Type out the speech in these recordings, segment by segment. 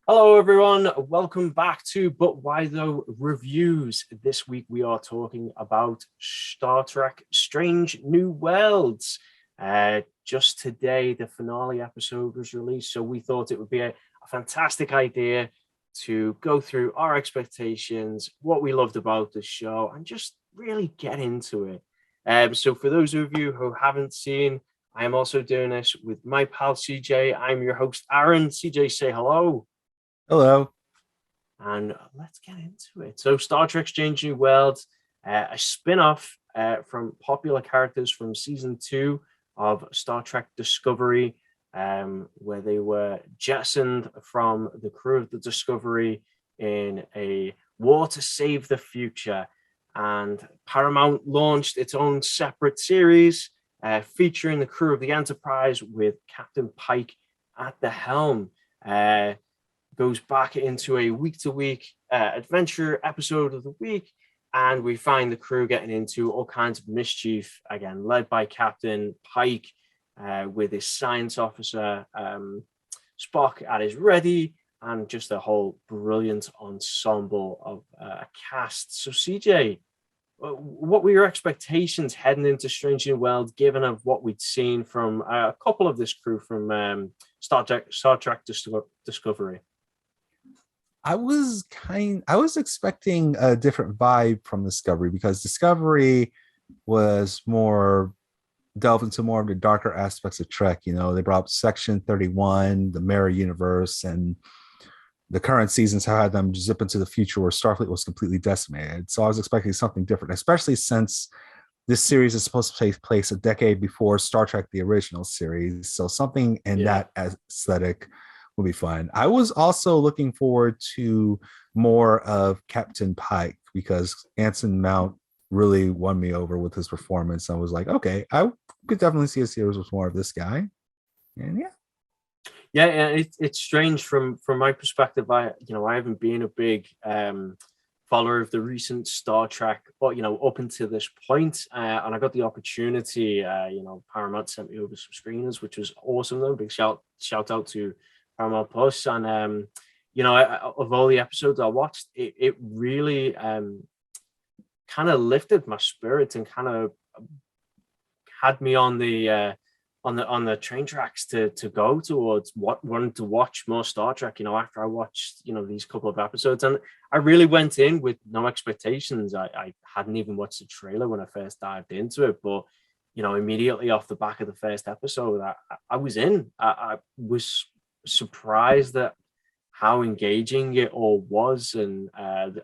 Hello, everyone. Welcome back to But Why Though Reviews. This week we are talking about Star Trek Strange New Worlds. Just today, the finale episode was released, so we thought it would be a fantastic idea to go through our expectations, what we loved about the show, and just really get into it. So, for those of you who haven't seen, I am also doing this with my pal CJ. I'm your host, Aaron. CJ, say hello. Hello. And let's get into it. So, Star Trek Strange New Worlds, a spin off from popular characters from season 2 of Star Trek Discovery, where they were jettisoned from the crew of the Discovery in a war to save the future. And Paramount launched its own separate series featuring the crew of the Enterprise with Captain Pike at the helm. Goes back into a week-to-week adventure episode of the week, and we find the crew getting into all kinds of mischief, again, led by Captain Pike, with his science officer, Spock, at his ready, and just a whole brilliant ensemble of a cast. So, CJ, what were your expectations heading into Strange New Worlds, given of what we'd seen from a couple of this crew from Star Trek Discovery? I was expecting a different vibe from Discovery because Discovery was more delved into more of the darker aspects of Trek. You know, they brought up Section 31, the Mirror Universe, and the current seasons had them zip into the future where Starfleet was completely decimated. So I was expecting something different, especially since this series is supposed to take place a decade before Star Trek, the original series. So something in Yeah. that aesthetic will be fun. I was also looking forward to more of Captain Pike because Anson Mount really won me over with his performance. I was like, okay, I could definitely see a series with more of this guy. And yeah. Yeah, it's strange from my perspective. I haven't been a big follower of the recent Star Trek, but up until this point, and I got the opportunity. Paramount sent me over some screeners, which was awesome. Though, big shout out to Paramount Plus, and of all the episodes I watched, it really kind of lifted my spirits and kind of had me on the train tracks to go towards wanting to watch more Star Trek. After I watched these couple of episodes, and I really went in with no expectations. I hadn't even watched the trailer when I first dived into it, but immediately off the back of the first episode, I was in. I was surprised at how engaging it all was, and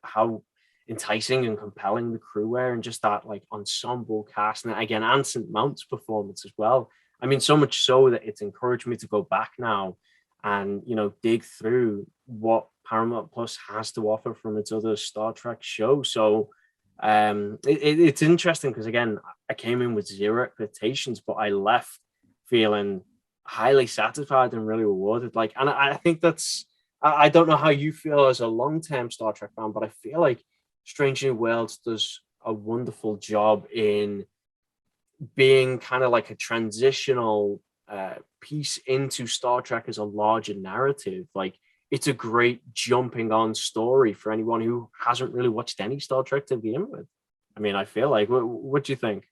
how enticing and compelling the crew were, and just that like ensemble cast, and again Anson Mount's performance as well. I mean, so much so that it's encouraged me to go back now and dig through what Paramount Plus has to offer from its other Star Trek show. So it's interesting because again, I came in with zero expectations, but I left feeling highly satisfied and really rewarded. Like, and I think that's I don't know how you feel as a long-term Star Trek fan, but I feel like Strange New Worlds does a wonderful job in being kind of like a transitional piece into Star Trek as a larger narrative. Like, it's a great jumping on story for anyone who hasn't really watched any Star Trek to begin with. I mean, I feel like, what do you think?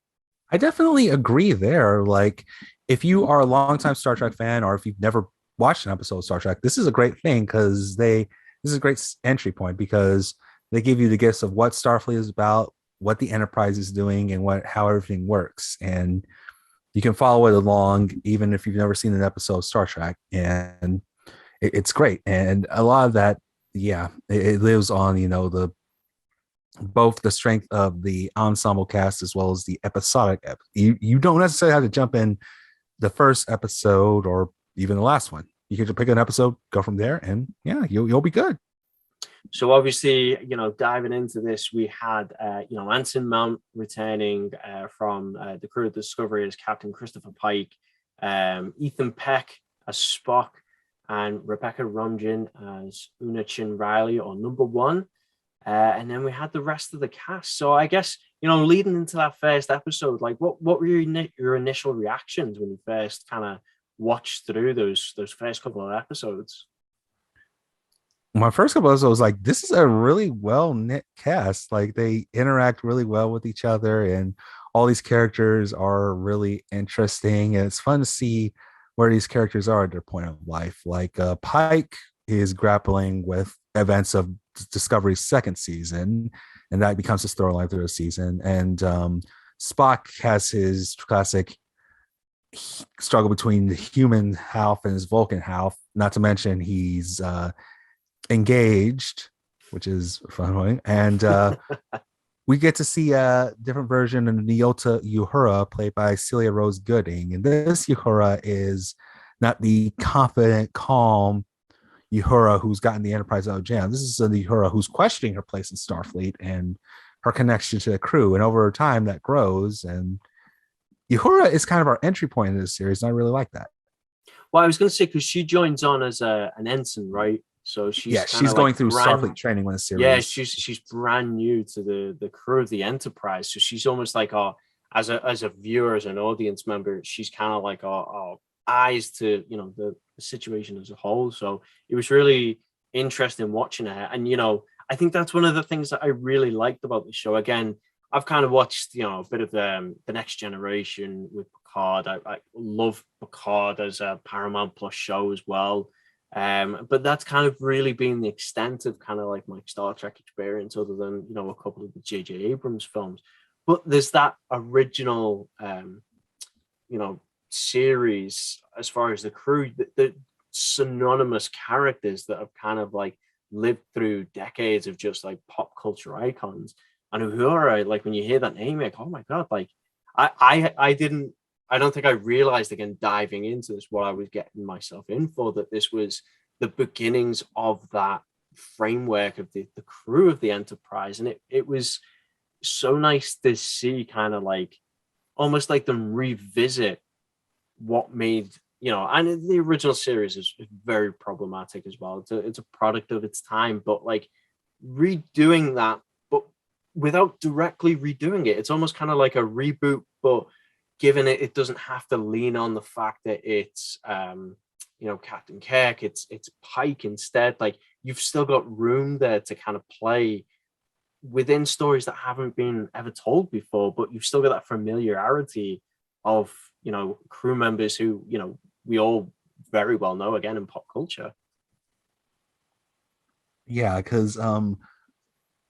I definitely agree there. Like, if you are a longtime Star Trek fan, or if you've never watched an episode of Star Trek, this is a great thing because this is a great entry point because they give you the gist of what Starfleet is about, what the Enterprise is doing, and how everything works. And you can follow it along even if you've never seen an episode of Star Trek. And it's great. And a lot of that, yeah, it lives on, the both the strength of the ensemble cast as well as the episodic. You don't necessarily have to jump in the first episode or even the last one. You can just pick an episode, go from there, and yeah, you'll be good. So obviously, diving into this, we had, Anson Mount returning from the crew of Discovery as Captain Christopher Pike, Ethan Peck as Spock, and Rebecca Romijn as Una Chin Riley, or Number One. And then we had the rest of the cast. So I guess, leading into that first episode, like what were your initial reactions when you first kind of watched through those first couple of episodes? My first couple episodes was like, this is a really well knit cast. Like they interact really well with each other, and all these characters are really interesting. And it's fun to see where these characters are at their point of life. Like Pike is grappling with events of Discovery's second season, and that becomes his storyline through the season. And Spock has his classic struggle between the human half and his Vulcan half. Not to mention he's engaged, which is fun. And we get to see a different version of Nyota Uhura, played by Celia Rose Gooding. And this Uhura is not the confident, calm Uhura who's gotten the Enterprise out of jam. This is a Uhura who's questioning her place in Starfleet and her connection to the crew. And over time, that grows. And Uhura is kind of our entry point in this series, and I really like that. Well, I was going to say because she joins on as an ensign, right? So she's Yeah, kind she's of like going through Starfleet training when the yeah, series. she's brand new to the crew of the Enterprise, so she's almost like our as a viewer, as an audience member, she's kind of like our eyes to the situation as a whole. So it was really interesting watching her, and I think that's one of the things that I really liked about the show. Again, I've kind of watched a bit of the Next Generation with Picard. I love Picard as a Paramount Plus show as well. But that's kind of really been the extent of kind of like my Star Trek experience, other than a couple of the J.J. Abrams films. But there's that original, you know, series as far as the crew, the synonymous characters that have kind of like lived through decades of just like pop culture icons. And Uhura, like when you hear that name, like, oh my god, like I didn't I don't think I realized, again, diving into this, what I was getting myself in for, that this was the beginnings of that framework of the crew of the Enterprise. And it was so nice to see kind of like almost like them revisit what made, and the original series is very problematic as well. It's a product of its time, but like redoing that, but without directly redoing it. It's almost kind of like a reboot, but given it doesn't have to lean on the fact that it's Captain Kirk, it's Pike instead. Like you've still got room there to kind of play within stories that haven't been ever told before, but you've still got that familiarity of crew members who we all very well know, again, in pop culture. Yeah, because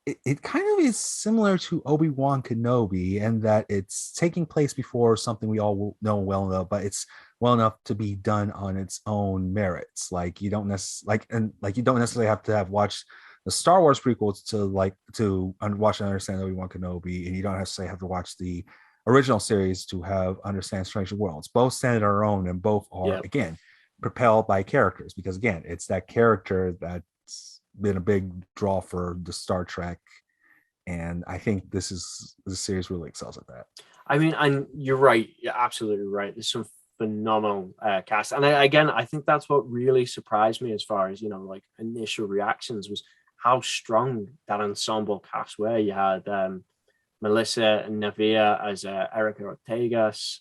it kind of is similar to Obi-Wan Kenobi in that it's taking place before something we all know well enough, but it's well enough to be done on its own merits. Like you don't necessarily have to have watched the Star Wars prequels to watch and understand Obi-Wan Kenobi, and you don't necessarily have to watch the original series to have understand Strange Worlds. Both stand on their own, and both are again propelled by characters, because again, it's that character that's been a big draw for the Star Trek, and I think the series really excels at that. I mean, and you're right, you're absolutely right. There's some phenomenal cast, and I think that's what really surprised me as far as like initial reactions was how strong that ensemble cast were. You had Melissa and Navia as Erica Ortegas,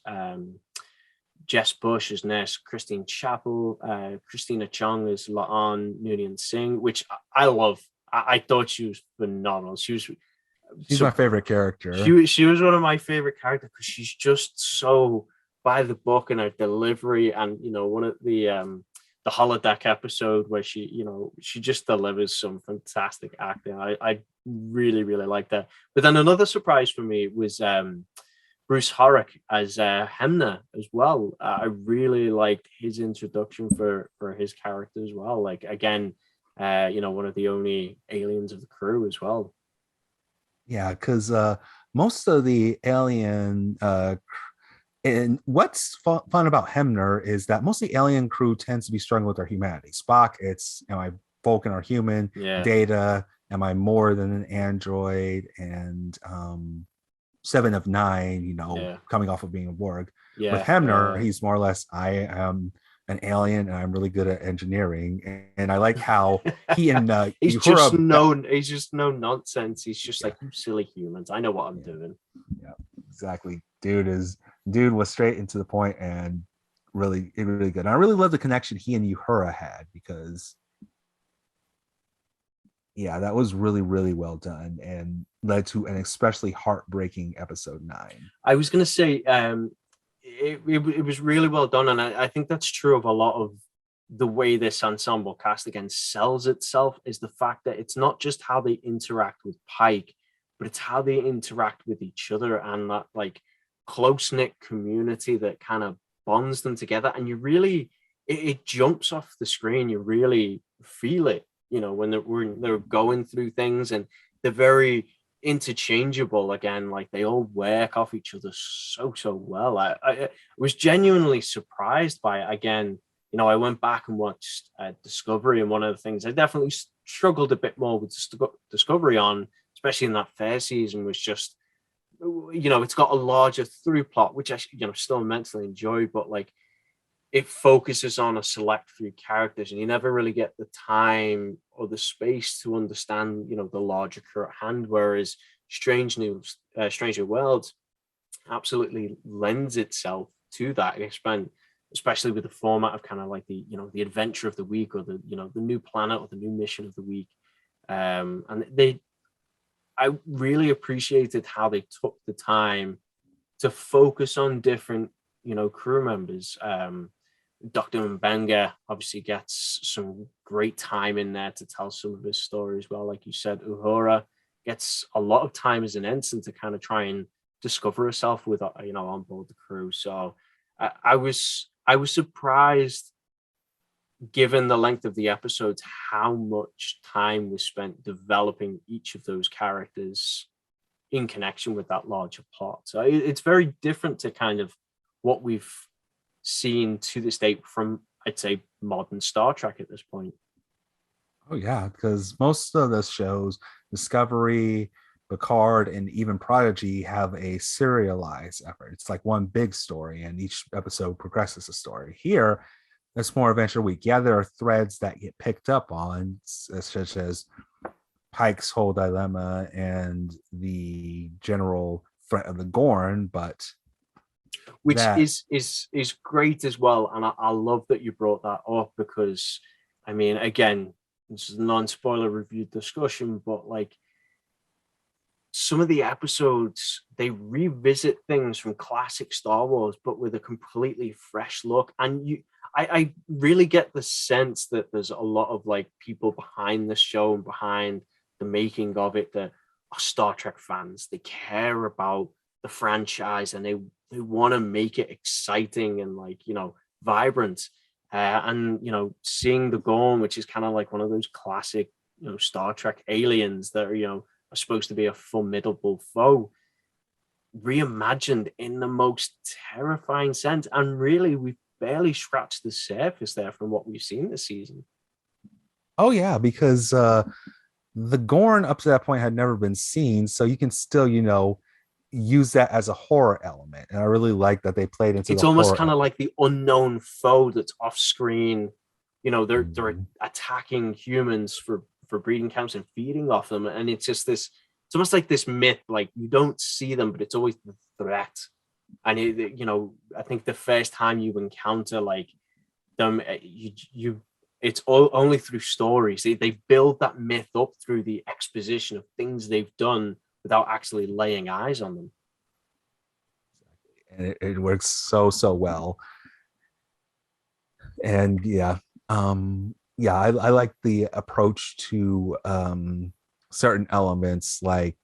Jess Bush as Ness, Christine Chappell, Christina Chong as Laan Noonien Singh, which I love. I thought she was phenomenal. She's my favorite character. She was one of my favorite characters because she's just so by the book in her delivery, and one of the holodeck episode where she just delivers some fantastic acting. I really really like that. But then another surprise for me was Bruce Horrock as Hemner as well. I really liked his introduction for his character as well. Like again, one of the only aliens of the crew as well. Yeah, because most of the alien and what's fun about Hemner is that most of the alien crew tends to be struggling with their humanity. Spock, it's am I Vulcan or human? Yeah. Data, am I more than an android? And Seven of Nine, coming off of being a Borg. Yeah. With Hemner, he's more or less, I am an alien and I'm really good at engineering. And I like how he and he's just no nonsense. He's just like, you silly humans, I know what I'm doing. Yeah, exactly. Dude was straight into the point and really good. And I really love the connection he and Uhura had, because yeah, that was really, really well done and led to an especially heartbreaking episode 9. I was going to say, it was really well done, and I think that's true of a lot of the way this ensemble cast again sells itself, is the fact that it's not just how they interact with Pike, but it's how they interact with each other, and that like close knit community that kind of bonds them together. And you really, it jumps off the screen. You really feel it, you know, when they're going through things, and they're very interchangeable again. Like they all work off each other so well. I was genuinely surprised by it. Again, you know, I went back and watched Discovery, and one of the things I definitely struggled a bit more with Discovery on, especially in that first season, was just, you know, it's got a larger through plot, which I, you know, still immensely enjoy, but like it focuses on a select few characters, and you never really get the time or the space to understand, you know, the larger crew at hand. Whereas Strange New Worlds absolutely lends itself to that. Especially with the format of kind of like the, you know, the adventure of the week, or the, you know, the new planet or the new mission of the week. And I really appreciated how they took the time to focus on different, you know, crew members. Dr. Mbenga obviously gets some great time in there to tell some of his story as well. Like you said, Uhura gets a lot of time as an ensign to kind of try and discover herself with, you know, on board the crew. So I was surprised, given the length of the episodes, how much time was spent developing each of those characters in connection with that larger plot. So it's very different to kind of what we've seen to this date from, I'd say, modern Star Trek at this point. Oh yeah, because most of the shows, Discovery, Picard, and even Prodigy, have a serialized effort. It's like one big story, and each episode progresses the story. Here, it's more Adventure Week. Yeah, there are threads that get picked up on, such as Pike's whole dilemma and the general threat of the Gorn, but which that is great as well. And I love that you brought that up, because I mean, again, this is a non-spoiler review discussion, but like some of the episodes, they revisit things from classic Star Wars, but with a completely fresh look. And I really get the sense that there's a lot of like people behind the show and behind the making of it that are Star Trek fans. They care about the franchise, and they want to make it exciting and, like, you know, vibrant. And you know, seeing the Gorn, which is kind of like one of those classic, you know, Star Trek aliens that are, you know, are supposed to be a formidable foe, reimagined in the most terrifying sense. And really, we've barely scratched the surface there from what we've seen this season. oh yeah, because the Gorn up to that point had never been seen, so you can still, you know, use that as a horror element. And I really like that they played into It's the almost horror kind of element. like the unknown foe that's off screen. You know, they're Mhm. attacking humans for breeding camps and feeding off them, and it's just this. It's almost like this myth, like you don't see them, but it's always the threat. And you know, I think the first time you encounter like them, you it's only through stories. They build that myth up through the exposition of things they've done without actually laying eyes on them. And it works so well. And yeah, yeah, I like the approach to certain elements, like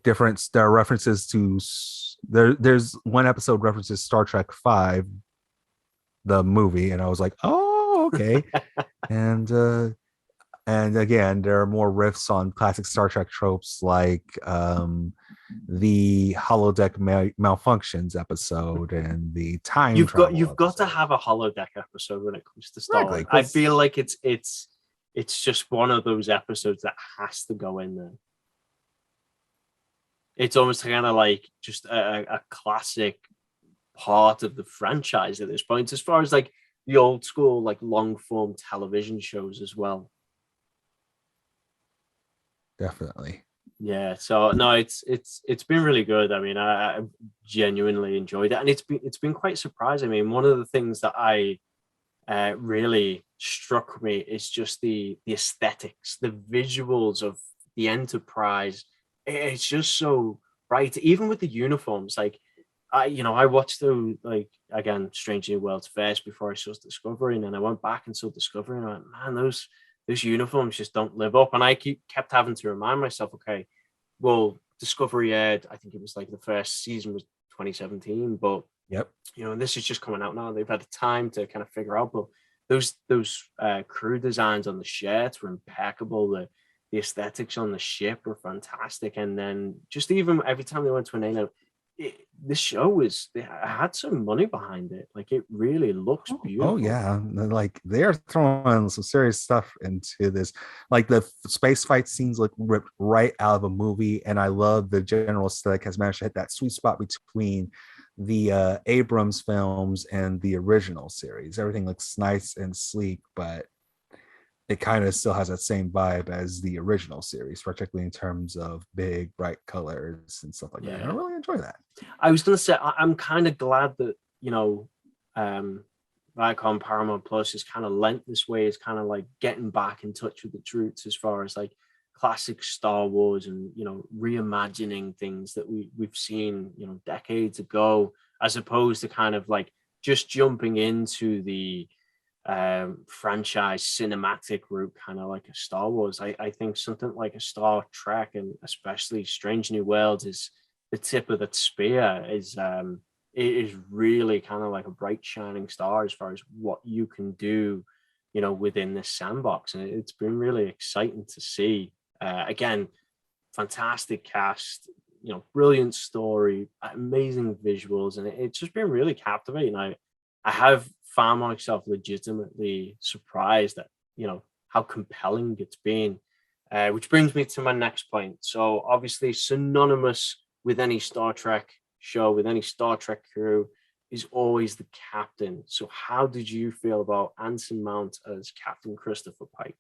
different, there are references to there's one episode references Star Trek 5, the movie, and I was like, oh, okay. and and again, there are more riffs on classic Star Trek tropes, like the holodeck malfunctions episode and the time travel You've got to episode. have a holodeck episode when it comes to Star Exactly, Wars. I because feel like it's just one of those episodes that has to go in there. It's almost kind of like just a classic part of the franchise at this point, as far as like the old school, like long form television shows as well. definitely. Yeah, so no, it's been really good. I mean, I genuinely enjoyed it, and it's been quite surprising. I mean, one of the things that I really struck me is just the aesthetics, the visuals of the Enterprise. It's just so bright, even with the uniforms. Like I watched the like again Strange New Worlds first before I saw Discovery, and then I went back and saw Discovery, and I went, man, those uniforms just don't live up. And I kept having to remind myself, okay, well, Discovery aired, I think it was like the first season was 2017, but Yep. and this is just coming out now. They've had time to kind of figure out, but those crew designs on the shirts were impeccable. The aesthetics on the ship were fantastic, and then just even every time they went to an alien, this show was they had some money behind it. Like it really looks beautiful. Oh yeah, like they're throwing some serious stuff into this. Like the space fight scenes look ripped right out of a movie, and I love the general aesthetic has managed to hit that sweet spot between the Abrams films and the original series. Everything looks nice and sleek, but it kind of still has that same vibe as the original series, particularly in terms of big, bright colors and stuff like that. And I really enjoy that. I was going to say, I'm kind of glad that, Viacom Paramount Plus is kind of lent this way, is kind of like getting back in touch with its roots as far as like classic Star Wars and, reimagining things that we've seen, decades ago, as opposed to kind of like just jumping into the franchise cinematic route, kind of like a Star Wars. I think something like a Star Trek and especially Strange New Worlds is the tip of that spear. It is really kind of like a bright shining star as far as what you can do, within this sandbox, and it's been really exciting to see. Again, fantastic cast, brilliant story, amazing visuals, and it's just been really captivating. I have found myself legitimately surprised at how compelling it's been, which brings me to my next point. So obviously synonymous with any Star Trek show, with any Star Trek crew, is always the captain. So how did you feel about Anson Mount as Captain Christopher Pike?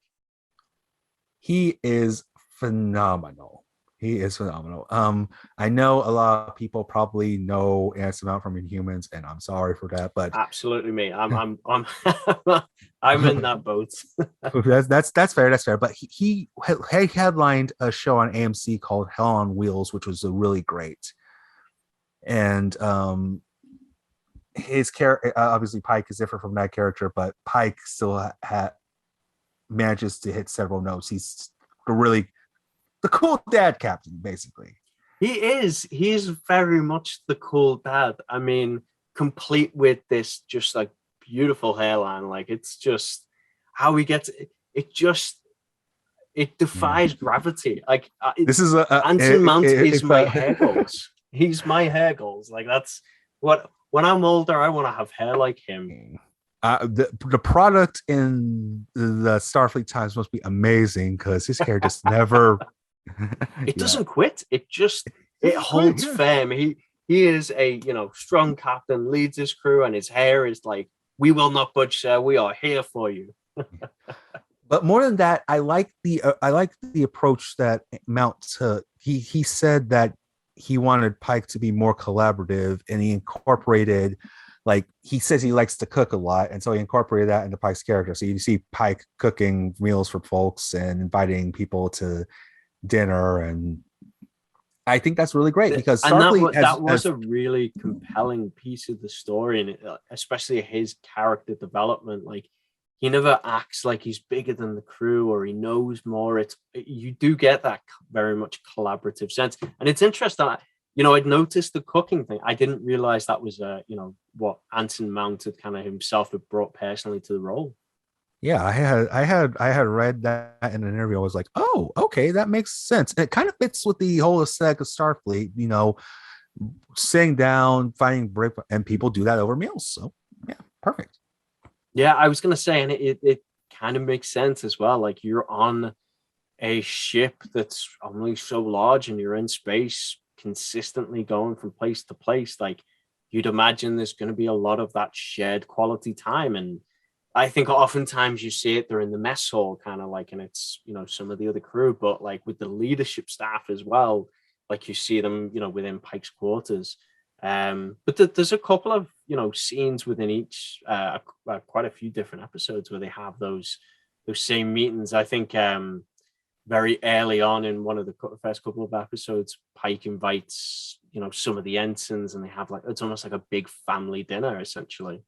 He is phenomenal. He is phenomenal. I know a lot of people probably know Anson Mount from Inhumans, and I'm sorry for that, but absolutely me. I'm I'm in that boat. that's fair. That's fair. But he headlined a show on AMC called Hell on Wheels, which was really great. And his character, obviously Pike is different from that character, but Pike still manages to hit several notes. He's really the cool dad captain, basically. He is very much the cool dad. I mean, complete with this just like beautiful hairline. Like it's just how he gets it defies gravity. Like this is Anson Mount is my hair goals. He's my hair goals. Like that's what when I'm older, I want to have hair like him. The product in the Starfleet Times must be amazing because his hair just never. It doesn't quit. It holds firm. He is a strong captain, leads his crew, and his hair is like, we will not budge, sir. We are here for you. But more than that, I like the approach that Mount took. He said that he wanted Pike to be more collaborative, and he incorporated, like he says he likes to cook a lot, and so he incorporated that into Pike's character. So you see Pike cooking meals for folks and inviting people to dinner, and I think that's really great because Starfleet that was a really compelling piece of the story, and especially his character development. Like he never acts like he's bigger than the crew or he knows more. You do get that very much collaborative sense, and it's interesting. I'd noticed the cooking thing. I didn't realize that was what Anson Mount had kind of himself had brought personally to the role. Yeah, I had read that in an interview. I was like, oh, okay, that makes sense. And it kind of fits with the whole aesthetic of Starfleet, sitting down, finding break, and people do that over meals. So yeah, perfect. Yeah, I was gonna say, and it kind of makes sense as well. Like you're on a ship that's only so large and you're in space consistently going from place to place. Like you'd imagine there's going to be a lot of that shared quality time. And I think oftentimes you see it, they're in the mess hall kind of like, and it's, some of the other crew, but like with the leadership staff as well, like you see them, within Pike's quarters. But there's a couple of scenes within each, quite a few different episodes where they have those same meetings. I think very early on in one of the first couple of episodes, Pike invites some of the ensigns, and they have like, it's almost like a big family dinner essentially.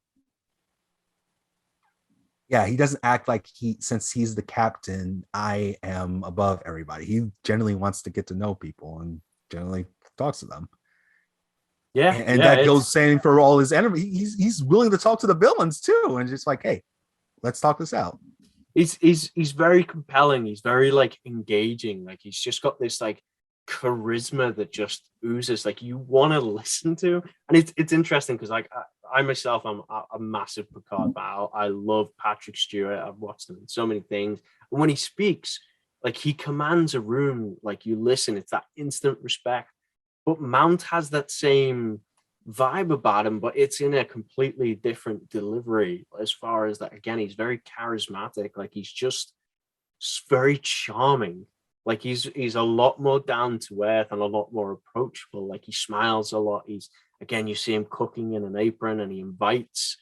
Yeah, he doesn't act like since he's the captain, I am above everybody. He generally wants to get to know people and generally talks to them. Yeah, And yeah, that goes same for all his enemies. He's willing to talk to the villains too, and just like, hey, let's talk this out. He's very compelling. He's very like engaging. Like he's just got this like charisma that just oozes. Like you want to listen to, and it's interesting because like I myself, I'm a massive Picard fan. I love Patrick Stewart. I've watched him in so many things, and when he speaks, like he commands a room. Like you listen, it's that instant respect. But Mount has that same vibe about him, but it's in a completely different delivery as far as that. Again, he's very charismatic. Like he's just very charming. Like he's a lot more down to earth and a lot more approachable. Like he smiles a lot. He's, again, you see him cooking in an apron, and he invites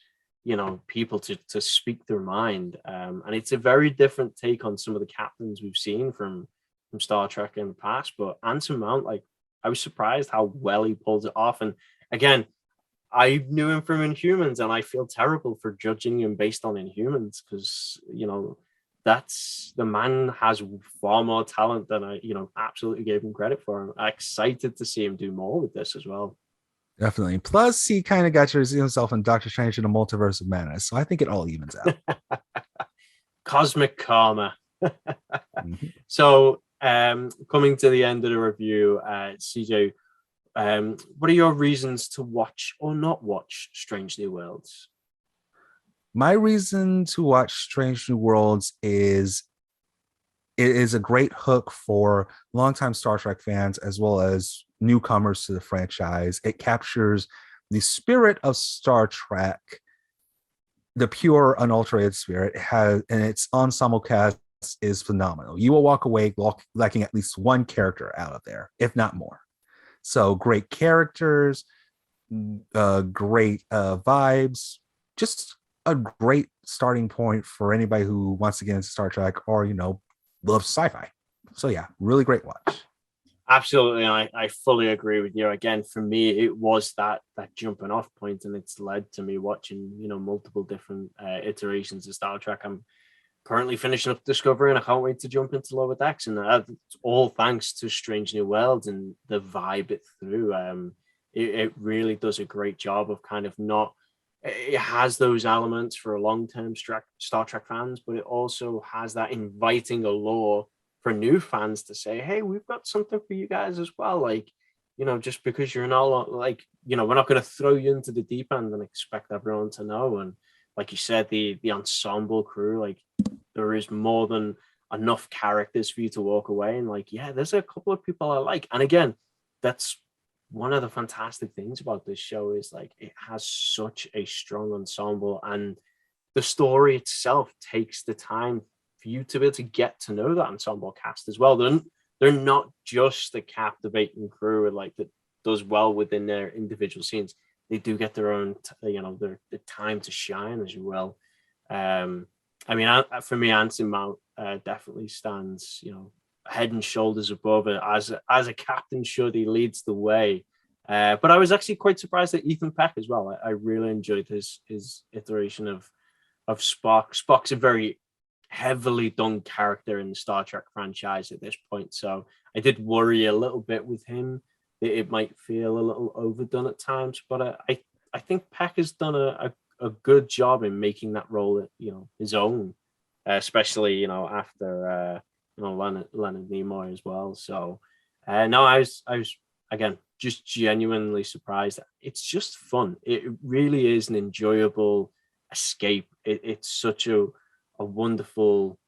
people to speak their mind. And it's a very different take on some of the captains we've seen from Star Trek in the past. But Anson Mount, like, I was surprised how well he pulls it off. And again, I knew him from Inhumans, and I feel terrible for judging him based on Inhumans because that's, the man has far more talent than I absolutely gave him credit for. I'm excited to see him do more with this as well. Definitely. Plus, he kind of got to see himself in Doctor Strange in the Multiverse of Madness, so I think it all evens out. Cosmic karma. Mhm. So, coming to the end of the review, CJ, what are your reasons to watch or not watch Strange New Worlds? My reason to watch Strange New Worlds is it is a great hook for longtime Star Trek fans as well as newcomers to the franchise. It captures the spirit of Star Trek, the pure, unalterated spirit. It has, and its ensemble cast is phenomenal. You will walk away lacking at least one character out of there, if not more. So great characters, great vibes, just a great starting point for anybody who wants to get into Star Trek or loves sci-fi. So yeah, really great watch. Absolutely, I fully agree with you. Again, for me, it was that jumping off point, and it's led to me watching multiple different iterations of Star Trek. I'm currently finishing up Discovery, and I can't wait to jump into Lower Decks, and it's all thanks to Strange New Worlds and the vibe it through. It really does a great job of kind of not. It has those elements for a long-term Star Trek fans, but it also has that inviting allure for new fans to say, "Hey, we've got something for you guys as well." Like, just because you're not like, we're not going to throw you into the deep end and expect everyone to know. And like you said, the ensemble crew, like, there is more than enough characters for you to walk away and like, yeah, there's a couple of people I like. And again, that's one of the fantastic things about this show is like it has such a strong ensemble, and the story itself takes the time for you to be able to get to know that ensemble cast as well. They're not just a captivating crew like that does well within their individual scenes. They do get their own, their time to shine as well. I mean, for me, Anson Mount definitely stands, head and shoulders above it as a captain should. He leads the way. But I was actually quite surprised at Ethan Peck as well. I really enjoyed his iteration of Spock. Spock's a very heavily done character in the Star Trek franchise at this point, so I did worry a little bit with him that it might feel a little overdone at times. But I think Peck has done a good job in making that role, his own, especially after Leonard Nimoy as well. So no, I was again just genuinely surprised. It's just fun. It really is an enjoyable escape. It's such a wonderful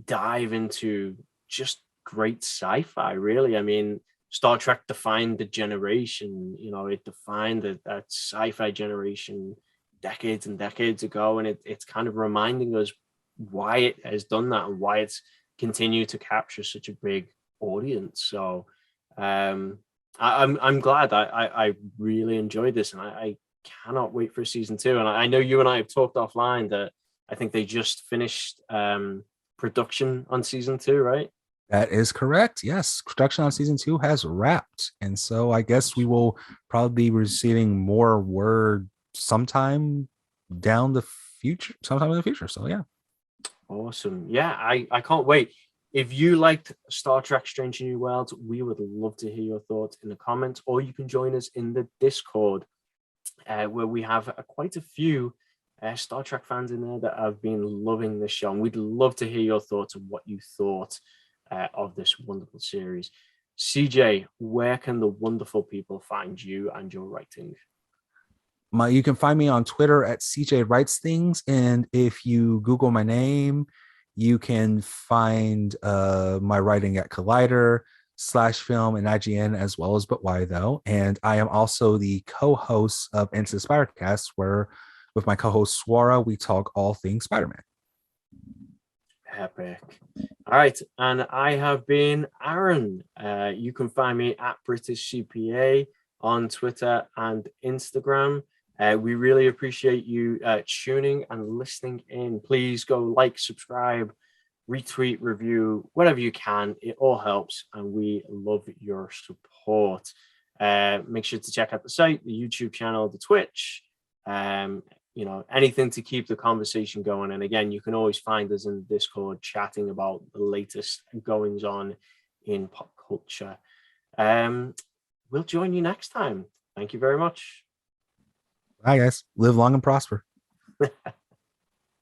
dive into just great sci-fi, really. I mean, Star Trek defined the generation, it defined that sci-fi generation decades and decades ago, and it's kind of reminding us why it has done that and why it's continued to capture such a big audience. So I'm glad. I really enjoyed this, and I cannot wait for season two. And I know you and I have talked offline that I think they just finished production on season two, right? That is correct. Yes, production on season 2 has wrapped, and so I guess we will probably be receiving more word sometime down the future, sometime in the future. So yeah. Awesome. Yeah, I can't wait. If you liked Star Trek Strange New Worlds, we would love to hear your thoughts in the comments, or you can join us in the Discord, where we have quite a few Star Trek fans in there that have been loving this show. And we'd love to hear your thoughts on what you thought of this wonderful series. CJ, where can the wonderful people find you and your writing? You can find me on Twitter at CJ Writes Things, and if you Google my name, you can find my writing at Collider slash film and IGN, as well as But Why Though. And I am also the co-host of Into the Spider-Cast, where with my co-host Swara, we talk all things Spider-Man. Epic. All right. And I have been Aaron. You can find me at British CPA on Twitter and Instagram. We really appreciate you tuning and listening in. Please go like, subscribe, retweet, review, whatever you can. It all helps, and we love your support. Make sure to check out the site, the YouTube channel, the Twitch, anything to keep the conversation going. And again, you can always find us in Discord chatting about the latest goings on in pop culture. We'll join you next time. Thank you very much. Bye, guys. Live long and prosper.